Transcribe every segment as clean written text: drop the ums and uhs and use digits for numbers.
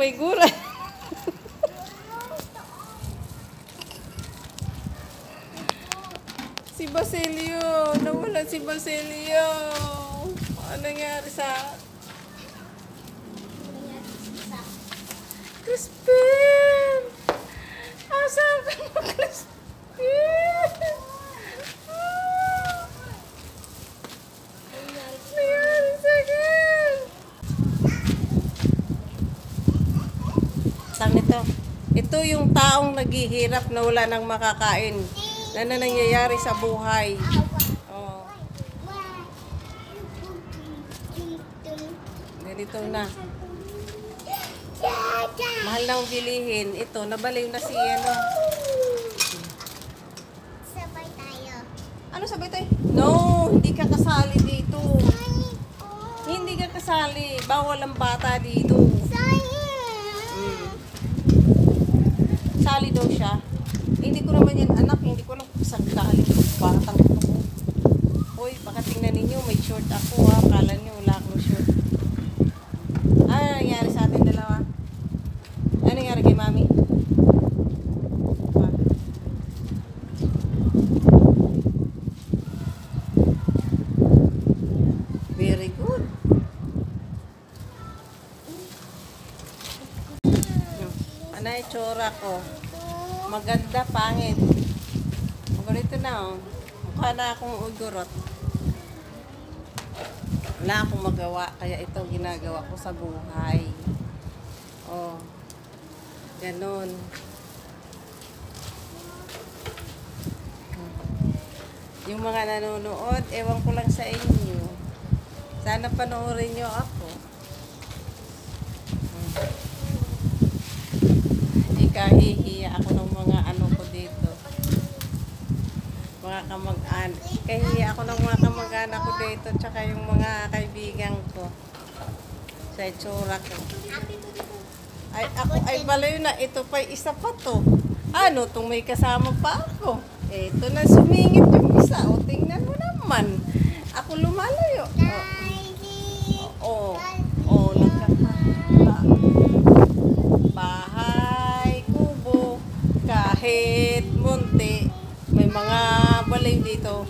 may gulay. Si Basilio. Nawala si Basilio. Ano nangyari sa... Crispin! Asan ka mo, Crispin? Nangyari sa akin. Saan ito? Ito yung taong naghihirap na wala nang makakain. Na nangyayari sa buhay. Oh. Ganito na. Mahal nang bilihin. Ito, nabaliw na si ano. Sabay tayo. Ano sabay tayo? No, hindi ka kasali dito. Hindi ka kasali. Bawal ang bata dito. Sali daw siya. Hindi ko naman yan anak. Hindi ko lang saan galing. Batang ito ko. Hoy, baka tingnan ninyo. May short ako ha. Kala nyo wala akong short. Ano nangyari sa atin dalawa? Ano nangyari kay mami? Very good. Ano yung tsura ko? Maganda, pangit. Ganito na oh. Mukha na akong ugurot. Wala akong magawa. Kaya ito ginagawa ko sa buhay. Oh. Ganon. Yung mga nanonood, ewan ko lang sa inyo. Sana panoorin nyo ako. Hindi kahihiya ako ng mga ano ko dito. Mga kamag-anak. Kahihiya ako ng mga kamag-anak ko dito. Tsaka yung mga kaibigan ko. Sa itsura ko. Ay, ako ay balayo na. Ito pa isa pa to. Ano, itong may kasama pa ako. Ito na sumingit yung isa. O, tingnan mo naman. Ako lumalayo. Oo. Oo, nagkakala. Bahay, kubo, kahit munti. May mga balayo dito.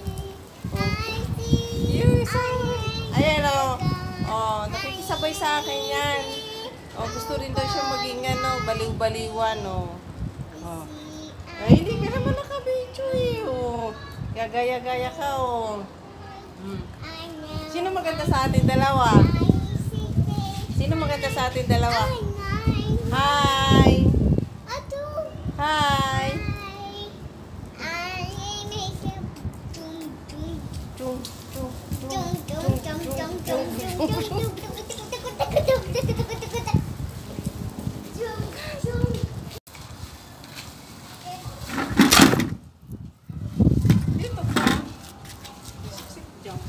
Oh. Yung isa. Ayan o. Oh, nakikisabay sa akin yan. Oh, gusto rin daw siya maging ano, baliw-baliwan, oh. Oh. Ay, hindi ka naman nakabidyo eh, oh. Gagaya-gaya ka, oh. Sino maganda sa atin dalawa? Sino maganda sa atin dalawa? Hi! Hi! Chung, chung, dito ka. Sit dyan.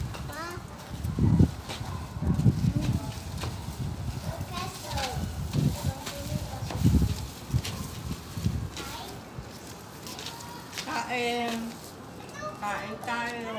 Kain. Kain tayo.